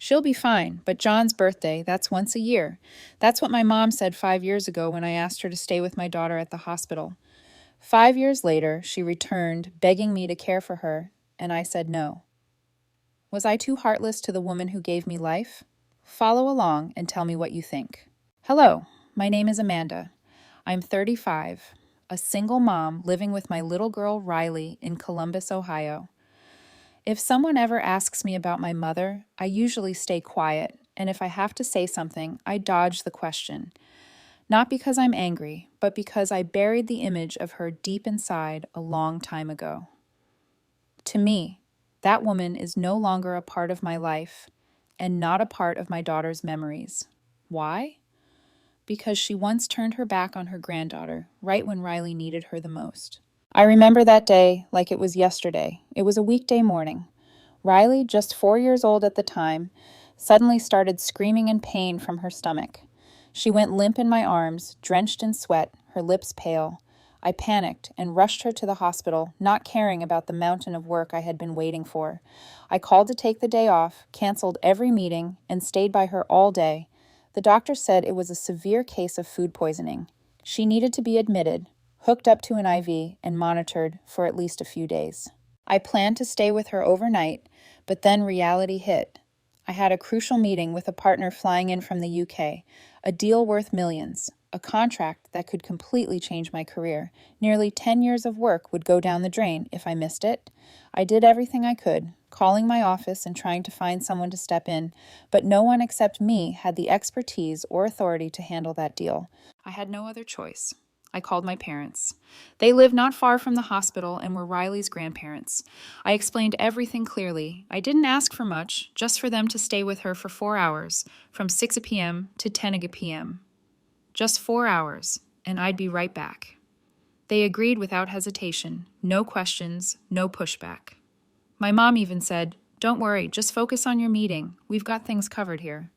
She'll be fine, but John's birthday, that's once a year. That's what my mom said 5 years ago when I asked her to stay with my daughter at the hospital. 5 years later, she returned, begging me to care for her, and I said no. Was I too heartless to the woman who gave me life? Follow along and tell me what you think. Hello, my name is Amanda. I'm 35, a single mom living with my little girl Riley in Columbus, Ohio. If someone ever asks me about my mother, I usually stay quiet, and if I have to say something, I dodge the question. Not because I'm angry, but because I buried the image of her deep inside a long time ago. To me, that woman is no longer a part of my life and not a part of my daughter's memories. Why? Because she once turned her back on her granddaughter right when Riley needed her the most. I remember that day like it was yesterday. It was a weekday morning. Riley, just 4 years old at the time, suddenly started screaming in pain from her stomach. She went limp in my arms, drenched in sweat, her lips pale. I panicked and rushed her to the hospital, not caring about the mountain of work I had been waiting for. I called to take the day off, canceled every meeting, and stayed by her all day. The doctor said it was a severe case of food poisoning. She needed to be admitted, hooked up to an IV, and monitored for at least a few days. I planned to stay with her overnight, but then reality hit. I had a crucial meeting with a partner flying in from the UK, a deal worth millions, a contract that could completely change my career. Nearly 10 years of work would go down the drain if I missed it. I did everything I could, calling my office and trying to find someone to step in, but no one except me had the expertise or authority to handle that deal. I had no other choice. I called my parents. They lived not far from the hospital and were Riley's grandparents. I explained everything clearly. I didn't ask for much, just for them to stay with her for 4 hours, from 6 p.m. to 10 p.m. Just 4 hours, and I'd be right back. They agreed without hesitation, no questions, no pushback. My mom even said, "Don't worry, just focus on your meeting. We've got things covered here."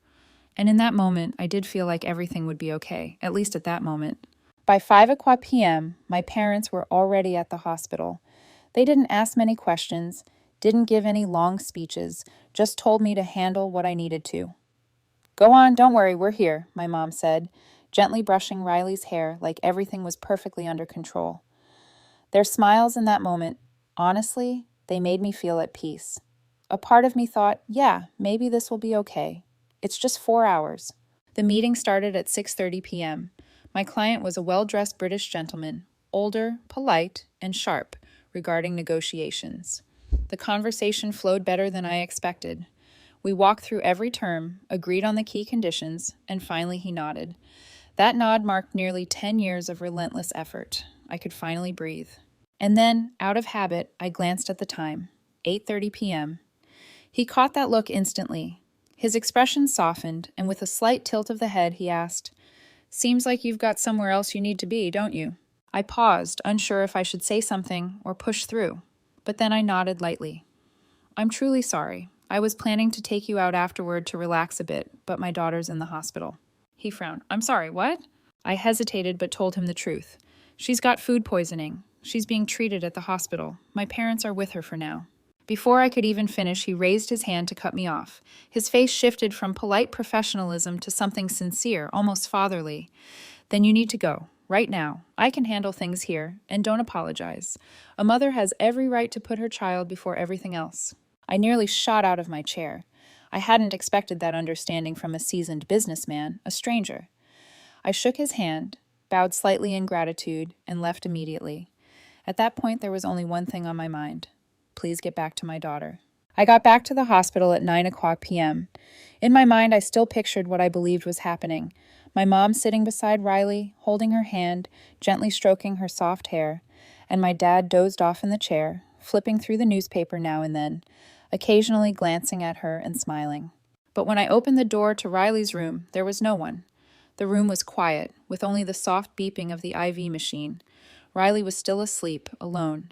And in that moment, I did feel like everything would be okay, at least at that moment. By 5 p.m., my parents were already at the hospital. They didn't ask many questions, didn't give any long speeches, just told me to handle what I needed to. "Go on, don't worry, we're here," my mom said, gently brushing Riley's hair like everything was perfectly under control. Their smiles in that moment, honestly, they made me feel at peace. A part of me thought, yeah, maybe this will be okay. It's just 4 hours. The meeting started at 6:30 p.m. My client was a well-dressed British gentleman, older, polite, and sharp regarding negotiations. The conversation flowed better than I expected. We walked through every term, agreed on the key conditions, and finally he nodded. That nod marked nearly 10 years of relentless effort. I could finally breathe. And then, out of habit, I glanced at the time, 8:30 p.m. He caught that look instantly. His expression softened, and with a slight tilt of the head, he asked, "Seems like you've got somewhere else you need to be, don't you?" I paused, unsure if I should say something or push through, but then I nodded lightly. "I'm truly sorry. I was planning to take you out afterward to relax a bit, but my daughter's in the hospital." He frowned. "I'm sorry, what?" I hesitated but told him the truth. "She's got food poisoning. She's being treated at the hospital. My parents are with her for now." Before I could even finish, he raised his hand to cut me off. His face shifted from polite professionalism to something sincere, almost fatherly. "Then you need to go, right now. I can handle things here, and don't apologize. A mother has every right to put her child before everything else." I nearly shot out of my chair. I hadn't expected that understanding from a seasoned businessman, a stranger. I shook his hand, bowed slightly in gratitude, and left immediately. At that point, there was only one thing on my mind. Please get back to my daughter. I got back to the hospital at 9 p.m. In my mind, I still pictured what I believed was happening. My mom sitting beside Riley, holding her hand, gently stroking her soft hair, and my dad dozed off in the chair, flipping through the newspaper now and then, occasionally glancing at her and smiling. But when I opened the door to Riley's room, there was no one. The room was quiet, with only the soft beeping of the IV machine. Riley was still asleep, alone.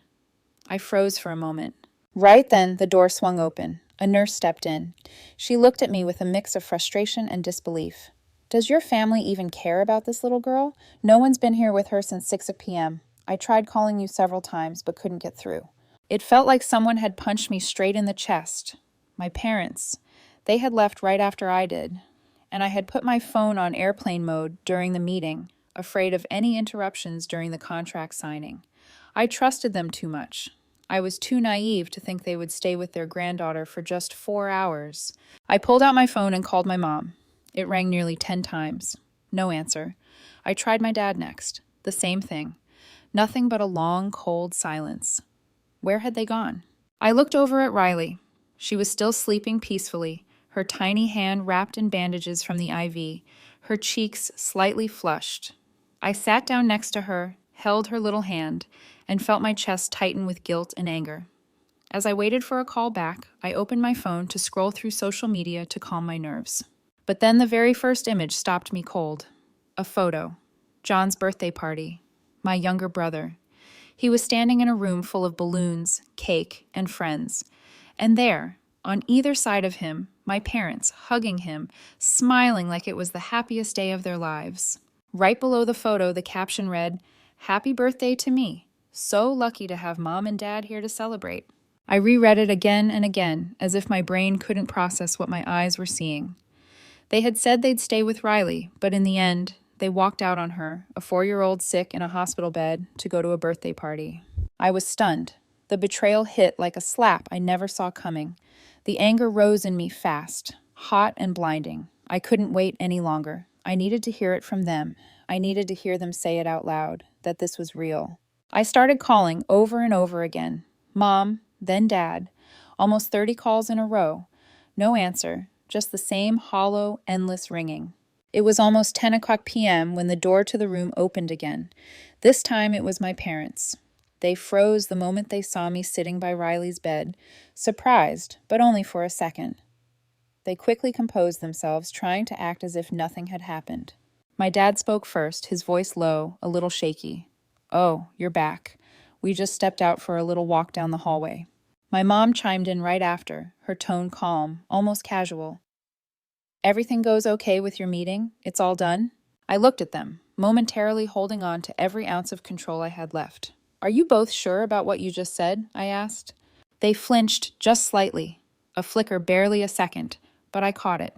I froze for a moment. Right then, the door swung open. A nurse stepped in. She looked at me with a mix of frustration and disbelief. "Does your family even care about this little girl? No one's been here with her since 6 p.m. I tried calling you several times, but couldn't get through." It felt like someone had punched me straight in the chest. My parents. They had left right after I did, and I had put my phone on airplane mode during the meeting, afraid of any interruptions during the contract signing. I trusted them too much. I was too naive to think they would stay with their granddaughter for just 4 hours. I pulled out my phone and called my mom. It rang nearly 10 times. No answer. I tried my dad next. The same thing. Nothing but a long, cold silence. Where had they gone? I looked over at Riley. She was still sleeping peacefully, her tiny hand wrapped in bandages from the IV, her cheeks slightly flushed. I sat down next to her, held her little hand, and felt my chest tighten with guilt and anger. As I waited for a call back, I opened my phone to scroll through social media to calm my nerves. But then the very first image stopped me cold. A photo. John's birthday party. My younger brother. He was standing in a room full of balloons, cake, and friends. And there, on either side of him, my parents, hugging him, smiling like it was the happiest day of their lives. Right below the photo, the caption read, "Happy birthday to me. So lucky to have Mom and Dad here to celebrate." I reread it again and again, as if my brain couldn't process what my eyes were seeing. They had said they'd stay with Riley, but in the end, they walked out on her, a 4-year-old sick in a hospital bed, to go to a birthday party. I was stunned. The betrayal hit like a slap I never saw coming. The anger rose in me fast, hot and blinding. I couldn't wait any longer. I needed to hear it from them. I needed to hear them say it out loud, that this was real. I started calling over and over again. Mom, then Dad. Almost 30 calls in a row. No answer, just the same hollow, endless ringing. It was almost 10 o'clock p.m. when the door to the room opened again. This time it was my parents. They froze the moment they saw me sitting by Riley's bed, surprised, but only for a second. They quickly composed themselves, trying to act as if nothing had happened. My dad spoke first, his voice low, a little shaky. "Oh, you're back. We just stepped out for a little walk down the hallway." My mom chimed in right after, her tone calm, almost casual. "Everything goes okay with your meeting? It's all done?" I looked at them, momentarily holding on to every ounce of control I had left. "Are you both sure about what you just said?" I asked. They flinched just slightly, a flicker barely a second, but I caught it.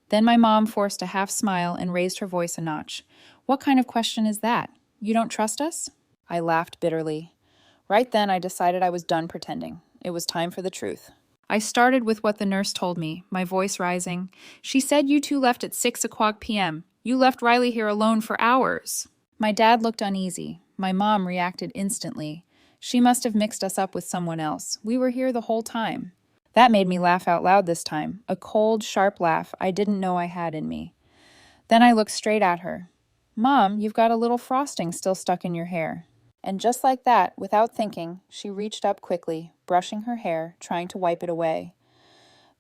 Then my mom forced a half smile and raised her voice a notch. "What kind of question is that? You don't trust us?" I laughed bitterly. Right then I decided I was done pretending. It was time for the truth. I started with what the nurse told me, my voice rising. "She said you two left at 6 o'clock p.m. You left Riley here alone for hours." My dad looked uneasy. My mom reacted instantly. "She must have mixed us up with someone else. We were here the whole time." That made me laugh out loud this time, a cold, sharp laugh I didn't know I had in me. Then I looked straight at her. "Mom, you've got a little frosting still stuck in your hair." And just like that, without thinking, she reached up quickly, brushing her hair, trying to wipe it away.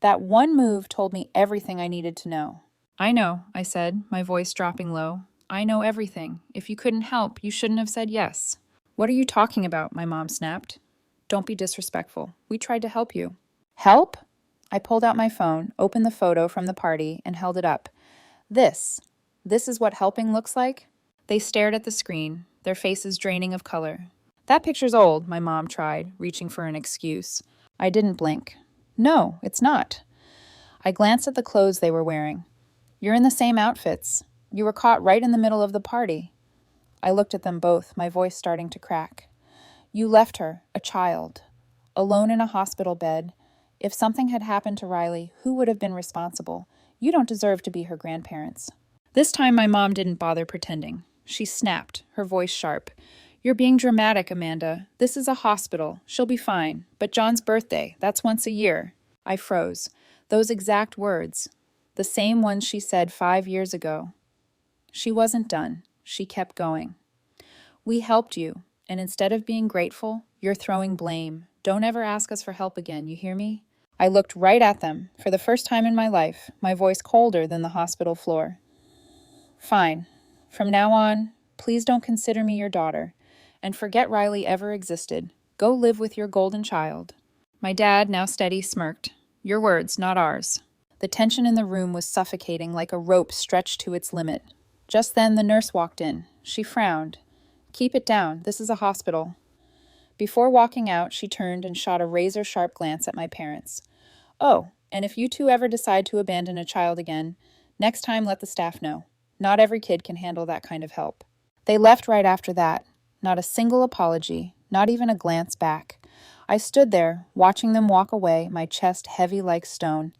That one move told me everything I needed to know. "I know," I said, my voice dropping low. "I know everything. If you couldn't help, you shouldn't have said yes." "What are you talking about?" my mom snapped. "Don't be disrespectful. We tried to help you." "Help?" I pulled out my phone, opened the photo from the party, and held it up. This is what helping looks like?" They stared at the screen, their faces draining of color. "That picture's old," my mom tried, reaching for an excuse. I didn't blink. "No, it's not." I glanced at the clothes they were wearing. "You're in the same outfits. You were caught right in the middle of the party." I looked at them both, my voice starting to crack. "You left her, a child, alone in a hospital bed. If something had happened to Riley, who would have been responsible? You don't deserve to be her grandparents." This time my mom didn't bother pretending. She snapped, her voice sharp. "You're being dramatic, Amanda. This is a hospital. She'll be fine. But John's birthday, that's once a year." I froze. Those exact words. The same ones she said 5 years ago. She wasn't done. She kept going. "We helped you, and instead of being grateful, you're throwing blame. Don't ever ask us for help again, you hear me?" I looked right at them, for the first time in my life, my voice colder than the hospital floor. "Fine. From now on, please don't consider me your daughter, and forget Riley ever existed. Go live with your golden child." My dad, now steady, smirked. "Your words, not ours." The tension in the room was suffocating, like a rope stretched to its limit. Just then the nurse walked in. She frowned. "Keep it down. This is a hospital." Before walking out, she turned and shot a razor-sharp glance at my parents. "Oh, And if you two ever decide to abandon a child again, next time let the staff know. Not every kid can handle that kind of help." They left right after that. Not a single apology, not even a glance back. I stood there, watching them walk away, my chest heavy like stone.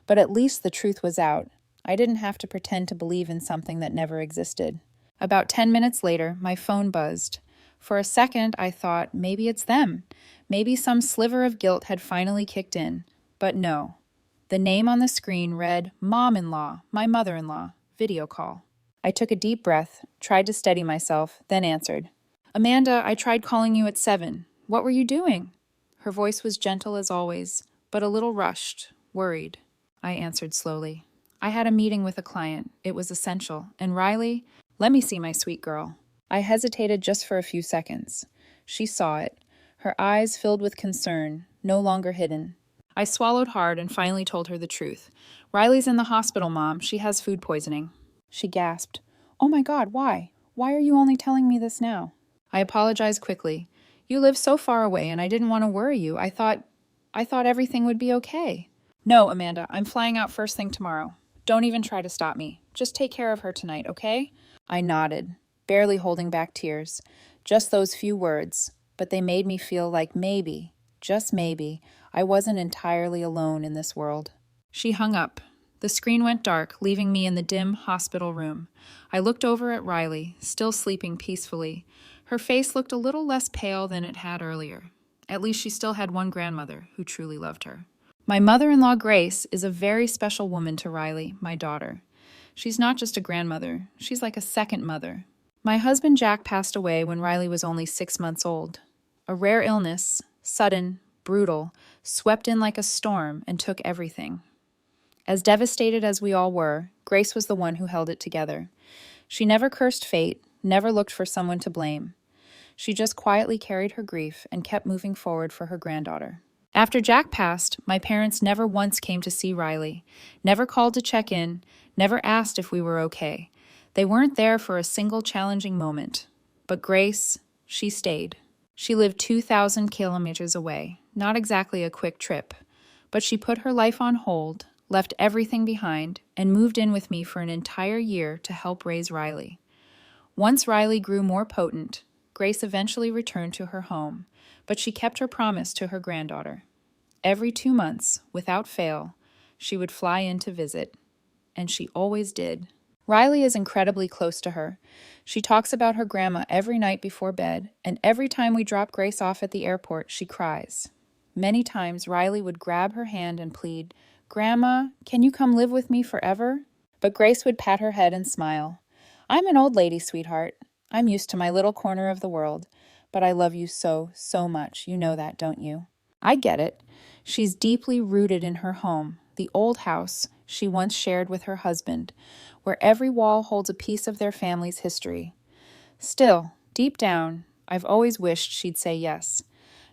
But at least the truth was out. I didn't have to pretend to believe in something that never existed. About 10 minutes later, my phone buzzed. For a second, I thought, maybe it's them. Maybe some sliver of guilt had finally kicked in. But no. The name on the screen read, "Mom-in-law, my mother-in-law, video call." I took a deep breath, tried to steady myself, then answered. "Amanda, I tried calling you at 7. What were you doing?" Her voice was gentle as always, but a little rushed, worried. I answered slowly. "I had a meeting with a client. It was essential. And Riley, let me see my sweet girl." I hesitated just for a few seconds. She saw it. Her eyes filled with concern, no longer hidden. I swallowed hard and finally told her the truth. "Riley's in the hospital, Mom. She has food poisoning." She gasped. "Oh my God, why? Why are you only telling me this now?" I apologized quickly. "You live so far away and I didn't want to worry you. I thought everything would be okay." "No, Amanda, I'm flying out first thing tomorrow. Don't even try to stop me. Just take care of her tonight, okay?" I nodded, barely holding back tears. Just those few words, but they made me feel like maybe, just maybe, I wasn't entirely alone in this world. She hung up. The screen went dark, leaving me in the dim hospital room. I looked over at Riley, still sleeping peacefully. Her face looked a little less pale than it had earlier. At least she still had one grandmother who truly loved her. My mother-in-law, Grace, is a very special woman to Riley, my daughter. She's not just a grandmother, she's like a second mother. My husband Jack passed away when Riley was only 6 months old. A rare illness, sudden, brutal, swept in like a storm and took everything. As devastated as we all were, Grace was the one who held it together. She never cursed fate, never looked for someone to blame. She just quietly carried her grief and kept moving forward for her granddaughter. After Jack passed, my parents never once came to see Riley, never called to check in, never asked if we were okay. They weren't there for a single challenging moment. But Grace, she stayed. She lived 2,000 kilometers away, not exactly a quick trip, but she put her life on hold, left everything behind, and moved in with me for an entire year to help raise Riley. Once Riley grew more potent, Grace eventually returned to her home, but she kept her promise to her granddaughter. Every 2 months, without fail, she would fly in to visit, and she always did. Riley is incredibly close to her. She talks about her grandma every night before bed, and every time we drop Grace off at the airport, she cries. Many times, Riley would grab her hand and plead, "Grandma, can you come live with me forever?" But Grace would pat her head and smile. "I'm an old lady, sweetheart. I'm used to my little corner of the world, but I love you so, so much. You know that, don't you?" I get it. She's deeply rooted in her home, the old house she once shared with her husband, where every wall holds a piece of their family's history. Still, deep down, I've always wished she'd say yes.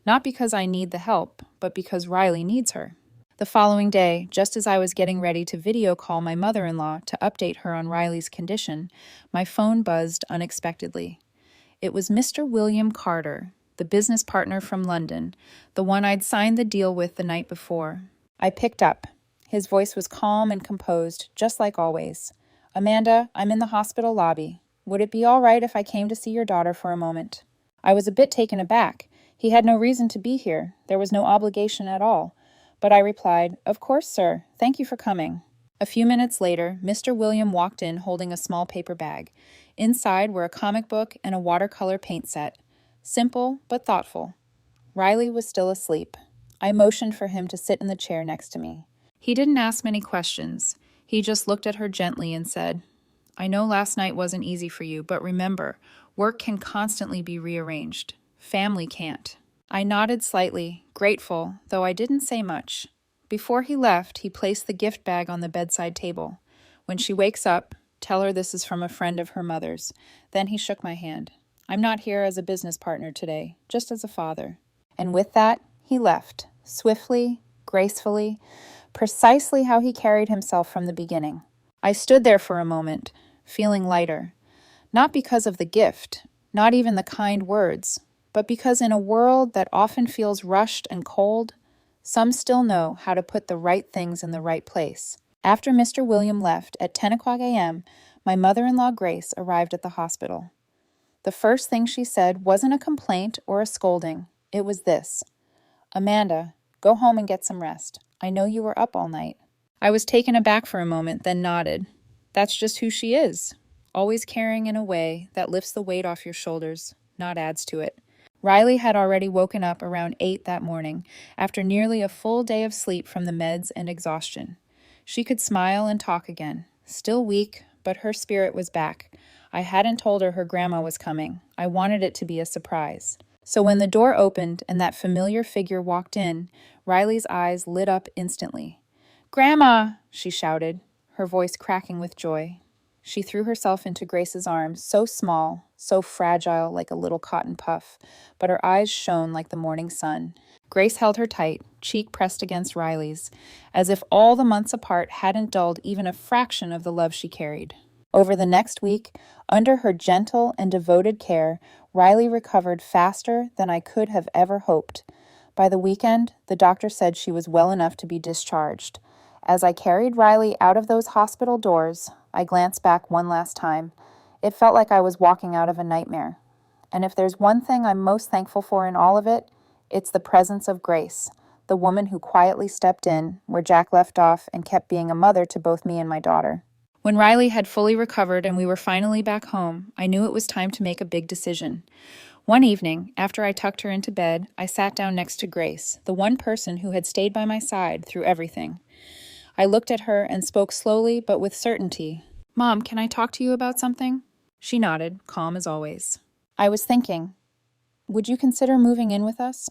Not because I need the help, but because Riley needs her. The following day, just as I was getting ready to video call my mother-in-law to update her on Riley's condition, my phone buzzed unexpectedly. It was Mr. William Carter, the business partner from London, the one I'd signed the deal with the night before. I picked up. His voice was calm and composed, just like always. "Amanda, I'm in the hospital lobby. Would it be all right if I came to see your daughter for a moment?" I was a bit taken aback. He had no reason to be here. There was no obligation at all. But I replied, "Of course, sir. Thank you for coming." A few minutes later, Mr. William walked in holding a small paper bag. Inside were a comic book and a watercolor paint set. Simple, but thoughtful. Riley was still asleep. I motioned for him to sit in the chair next to me. He didn't ask many questions. He just looked at her gently and said, "I know last night wasn't easy for you, but remember, work can constantly be rearranged. Family can't." I nodded slightly, grateful, though I didn't say much. Before he left, he placed the gift bag on the bedside table. "When she wakes up, tell her this is from a friend of her mother's." Then he shook my hand. "I'm not here as a business partner today, just as a father." And with that, he left, swiftly, gracefully, precisely how he carried himself from the beginning. I stood there for a moment, feeling lighter. Not because of the gift, not even the kind words, but because in a world that often feels rushed and cold, Some still know how to put the right things in the right place. After Mr. William left at 10 o'clock a.m., my mother-in-law Grace arrived at the hospital. The first thing she said wasn't a complaint or a scolding. It was this: "Amanda, go home and get some rest. I know you were up all night." I was taken aback for a moment, then nodded. That's just who she is. Always caring in a way that lifts the weight off your shoulders, not adds to it. Riley had already woken up around 8 that morning, after nearly a full day of sleep from the meds and exhaustion. She could smile and talk again. Still weak, but her spirit was back. I hadn't told her grandma was coming. I wanted it to be a surprise. So when the door opened and that familiar figure walked in, Riley's eyes lit up instantly. "Grandma!" she shouted, her voice cracking with joy. She threw herself into Grace's arms, so small, so fragile like a little cotton puff, but her eyes shone like the morning sun. Grace held her tight, cheek pressed against Riley's, as if all the months apart hadn't dulled even a fraction of the love she carried. Over the next week, under her gentle and devoted care, Riley recovered faster than I could have ever hoped. By the weekend, the doctor said she was well enough to be discharged. As I carried Riley out of those hospital doors, I glanced back one last time. It felt like I was walking out of a nightmare. And if there's one thing I'm most thankful for in all of it, it's the presence of Grace, the woman who quietly stepped in where Jack left off and kept being a mother to both me and my daughter. When Riley had fully recovered and we were finally back home, I knew it was time to make a big decision. One evening, after I tucked her into bed, I sat down next to Grace, the one person who had stayed by my side through everything. I looked at her and spoke slowly but with certainty. "Mom, can I talk to you about something?" She nodded, calm as always. "I was thinking, would you consider moving in with us?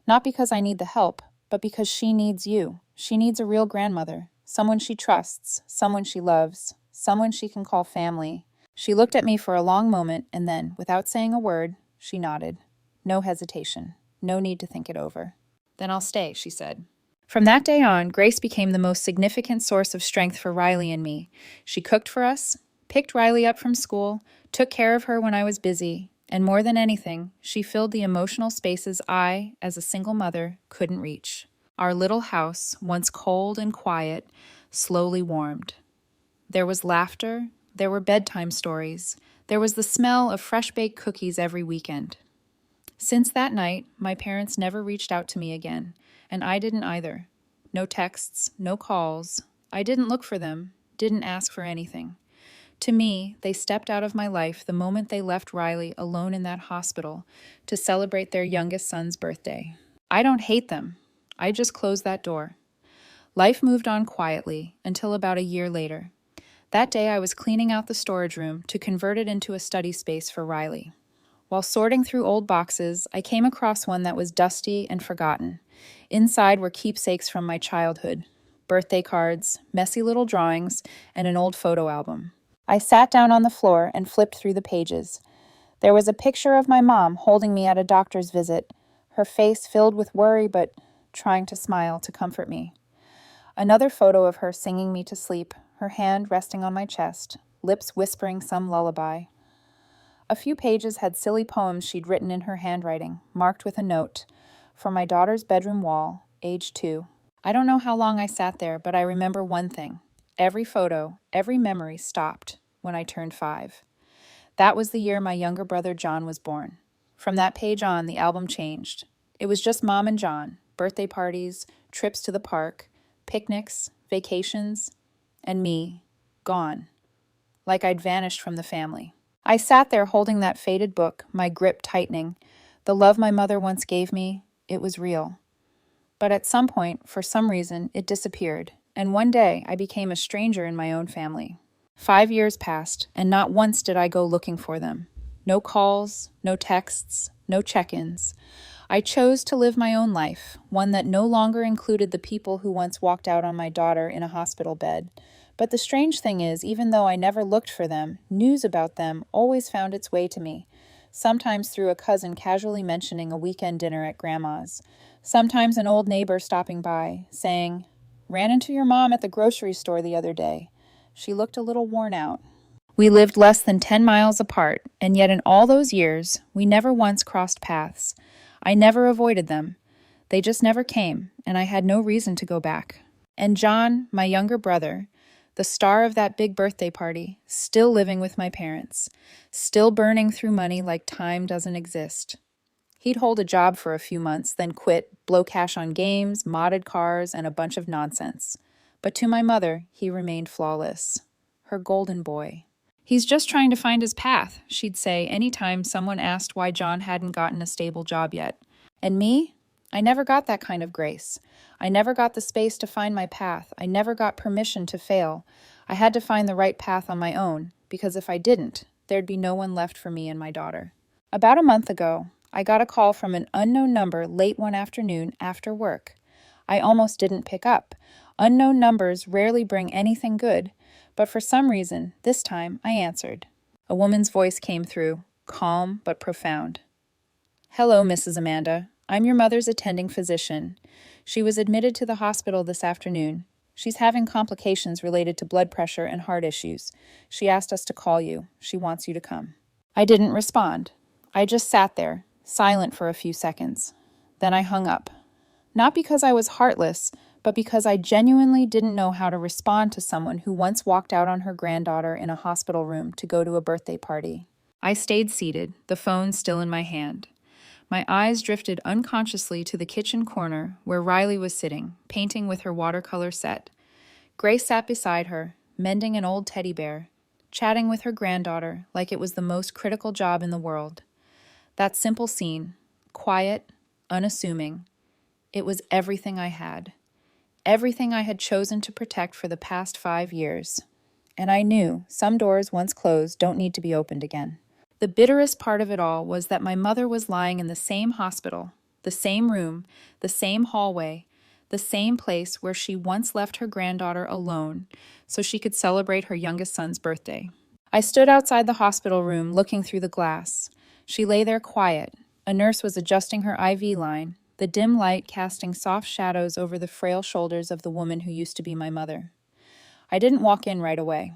Not because I need the help, but because she needs you. She needs a real grandmother, someone she trusts, someone she loves, someone she can call family." She looked at me for a long moment and then, without saying a word, she nodded. No hesitation. No need to think it over. "Then I'll stay," she said. From that day on, Grace became the most significant source of strength for Riley and me. She cooked for us, picked Riley up from school, took care of her when I was busy, and more than anything, she filled the emotional spaces I, as a single mother, couldn't reach. Our little house, once cold and quiet, slowly warmed. There was laughter, there were bedtime stories, there was the smell of fresh-baked cookies every weekend. Since that night, my parents never reached out to me again, and I didn't either. No texts, no calls. I didn't look for them, didn't ask for anything. To me, they stepped out of my life the moment they left Riley alone in that hospital to celebrate their youngest son's birthday. I don't hate them. I just closed that door. Life moved on quietly until about a year later. That day I was cleaning out the storage room to convert it into a study space for Riley. While sorting through old boxes, I came across one that was dusty and forgotten. Inside were keepsakes from my childhood, birthday cards, messy little drawings, and an old photo album. I sat down on the floor and flipped through the pages. There was a picture of my mom holding me at a doctor's visit, her face filled with worry but trying to smile to comfort me. Another photo of her singing me to sleep, her hand resting on my chest, lips whispering some lullaby. A few pages had silly poems she'd written in her handwriting, marked with a note, "For my daughter's bedroom wall, age 2. I don't know how long I sat there, but I remember one thing. Every photo, every memory stopped when I turned 5. That was the year my younger brother John was born. From that page on, the album changed. It was just Mom and John, birthday parties, trips to the park, picnics, vacations, and me, gone, like I'd vanished from the family. I sat there holding that faded book, my grip tightening. The love my mother once gave me, it was real. But at some point, for some reason, it disappeared, and one day I became a stranger in my own family. 5 years passed, and not once did I go looking for them. No calls, no texts, no check-ins. I chose to live my own life, one that no longer included the people who once walked out on my daughter in a hospital bed. But the strange thing is, even though I never looked for them, news about them always found its way to me, sometimes through a cousin casually mentioning a weekend dinner at Grandma's, sometimes an old neighbor stopping by, saying, "Ran into your mom at the grocery store the other day. She looked a little worn out." We lived less than 10 miles apart, and yet in all those years, we never once crossed paths. I never avoided them. They just never came, and I had no reason to go back. And John, my younger brother, the star of that big birthday party, still living with my parents, still burning through money like time doesn't exist. He'd hold a job for a few months, then quit, blow cash on games, modded cars, and a bunch of nonsense. But to my mother, he remained flawless. Her golden boy. He's just trying to find his path, she'd say any time someone asked why John hadn't gotten a stable job yet. And me? I never got that kind of grace. I never got the space to find my path. I never got permission to fail. I had to find the right path on my own, because if I didn't, there'd be no one left for me and my daughter. About a month ago, I got a call from an unknown number late one afternoon after work. I almost didn't pick up. Unknown numbers rarely bring anything good, but for some reason, this time I answered. A woman's voice came through, calm but profound. "Hello, Mrs. Amanda. I'm your mother's attending physician. She was admitted to the hospital this afternoon. She's having complications related to blood pressure and heart issues. She asked us to call you. She wants you to come." I didn't respond. I just sat there, silent for a few seconds. Then I hung up. Not because I was heartless, but because I genuinely didn't know how to respond to someone who once walked out on her granddaughter in a hospital room to go to a birthday party. I stayed seated, the phone still in my hand. My eyes drifted unconsciously to the kitchen corner where Riley was sitting, painting with her watercolor set. Grace sat beside her, mending an old teddy bear, chatting with her granddaughter like it was the most critical job in the world. That simple scene, quiet, unassuming, it was everything I had. Everything I had chosen to protect for the past 5 years. And I knew some doors once closed don't need to be opened again. The bitterest part of it all was that my mother was lying in the same hospital, the same room, the same hallway, the same place where she once left her granddaughter alone so she could celebrate her youngest son's birthday. I stood outside the hospital room looking through the glass. She lay there quiet. A nurse was adjusting her IV line, the dim light casting soft shadows over the frail shoulders of the woman who used to be my mother. I didn't walk in right away.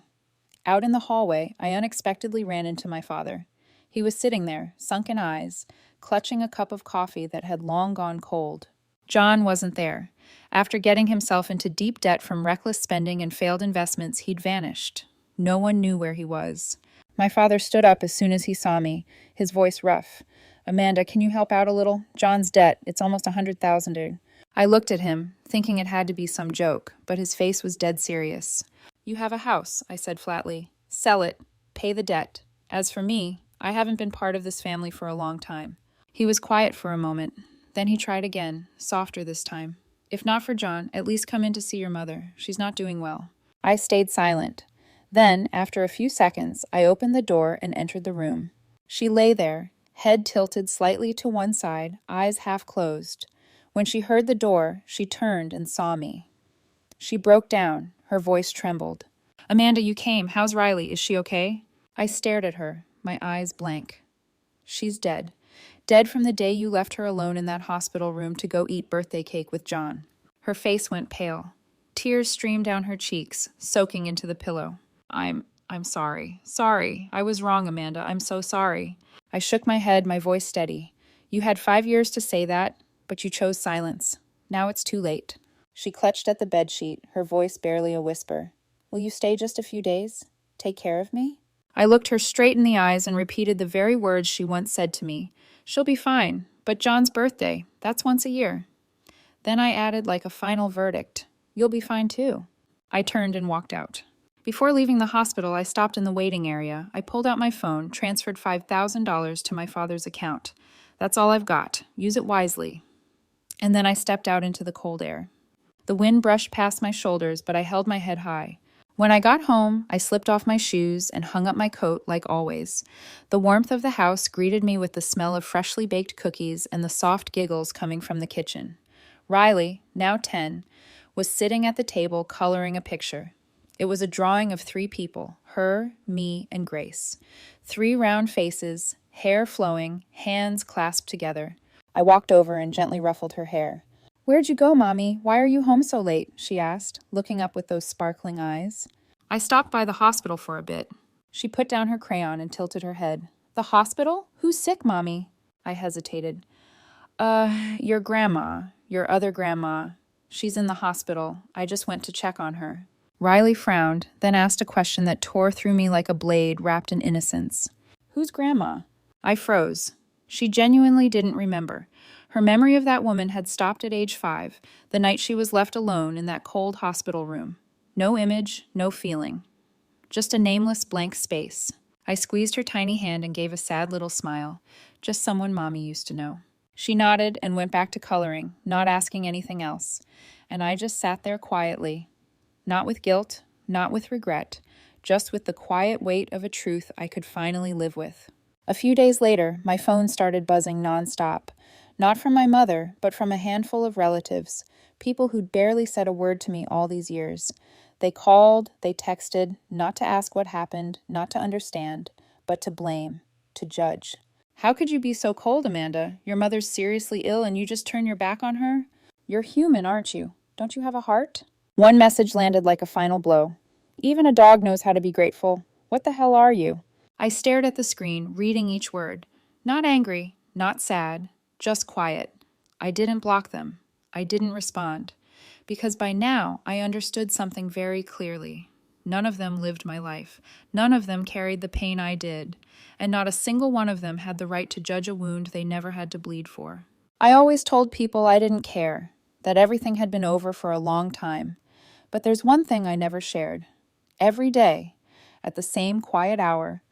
Out in the hallway, I unexpectedly ran into my father. He was sitting there, sunken eyes, clutching a cup of coffee that had long gone cold. John wasn't there. After getting himself into deep debt from reckless spending and failed investments, he'd vanished. No one knew where he was. My father stood up as soon as he saw me, his voice rough. "Amanda, can you help out a little? John's debt. It's almost $100,000. I looked at him, thinking it had to be some joke, but his face was dead serious. "You have a house," I said flatly. "Sell it. Pay the debt. As for me, I haven't been part of this family for a long time." He was quiet for a moment. Then he tried again, softer this time. "If not for John, at least come in to see your mother. She's not doing well." I stayed silent. Then, after a few seconds, I opened the door and entered the room. She lay there, head tilted slightly to one side, eyes half closed. When she heard the door, she turned and saw me. She broke down. Her voice trembled. "Amanda, you came. How's Riley? Is she okay?" I stared at her, my eyes blank. "She's dead. Dead from the day you left her alone in that hospital room to go eat birthday cake with John." Her face went pale. Tears streamed down her cheeks, soaking into the pillow. I'm sorry. Sorry. I was wrong, Amanda. I'm so sorry." I shook my head, my voice steady. "You had 5 years to say that, but you chose silence. Now it's too late." She clutched at the bedsheet, her voice barely a whisper. "Will you stay just a few days? Take care of me?" I looked her straight in the eyes and repeated the very words she once said to me. "She'll be fine, but John's birthday, that's once a year." Then I added like a final verdict, "You'll be fine too." I turned and walked out. Before leaving the hospital, I stopped in the waiting area. I pulled out my phone, transferred $5,000 to my father's account. "That's all I've got. Use it wisely." And then I stepped out into the cold air. The wind brushed past my shoulders, but I held my head high. When I got home, I slipped off my shoes and hung up my coat like always. The warmth of the house greeted me with the smell of freshly baked cookies and the soft giggles coming from the kitchen. Riley, now 10, was sitting at the table coloring a picture. It was a drawing of 3 people, her, me, and Grace. 3 round faces, hair flowing, hands clasped together. I walked over and gently ruffled her hair. "Where'd you go, Mommy? Why are you home so late?" she asked, looking up with those sparkling eyes. "I stopped by the hospital for a bit." She put down her crayon and tilted her head. "The hospital? Who's sick, Mommy?" I hesitated. Your grandma. your other grandma. She's in the hospital. I just went to check on her." Riley frowned, then asked a question that tore through me like a blade wrapped in innocence. "Who's grandma?" I froze. She genuinely didn't remember. Her memory of that woman had stopped at age 5, the night she was left alone in that cold hospital room. No image, no feeling. Just a nameless blank space. I squeezed her tiny hand and gave a sad little smile. Just someone Mommy used to know. She nodded and went back to coloring, not asking anything else. And I just sat there quietly. Not with guilt, not with regret, just with the quiet weight of a truth I could finally live with. A few days later, my phone started buzzing nonstop. Not from my mother, but from a handful of relatives, people who'd barely said a word to me all these years. They called, they texted, not to ask what happened, not to understand, but to blame, to judge. "How could you be so cold, Amanda? Your mother's seriously ill and you just turn your back on her? You're human, aren't you? Don't you have a heart?" One message landed like a final blow. "Even a dog knows how to be grateful. What the hell are you?" I stared at the screen, reading each word. Not angry, not sad, just quiet. I didn't block them. I didn't respond. Because by now, I understood something very clearly. None of them lived my life. None of them carried the pain I did. And not a single one of them had the right to judge a wound they never had to bleed for. I always told people I didn't care, that everything had been over for a long time. But there's one thing I never shared. Every day, at the same quiet hour,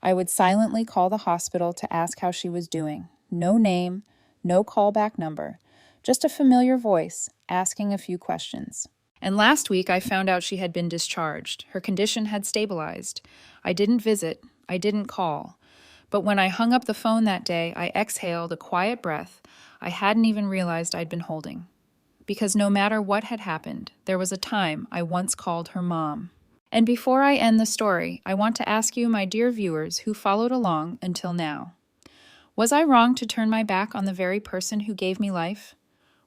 I would silently call the hospital to ask how she was doing. No name, no callback number, just a familiar voice asking a few questions. And last week I found out she had been discharged. Her condition had stabilized. I didn't visit. I didn't call. But when I hung up the phone that day, I exhaled a quiet breath I hadn't even realized I'd been holding. Because no matter what had happened, there was a time I once called her mom. And before I end the story, I want to ask you, my dear viewers, who followed along until now. Was I wrong to turn my back on the very person who gave me life?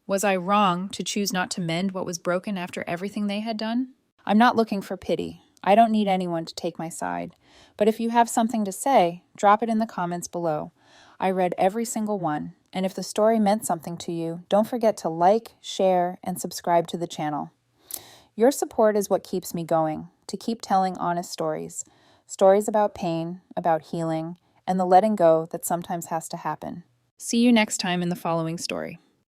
Was I wrong to choose not to mend what was broken after everything they had done? I'm not looking for pity. I don't need anyone to take my side. But if you have something to say, drop it in the comments below. I read every single one. And if the story meant something to you, don't forget to like, share, and subscribe to the channel. Your support is what keeps me going, to keep telling honest stories. Stories about pain, about healing, and the letting go that sometimes has to happen. See you next time in the following story.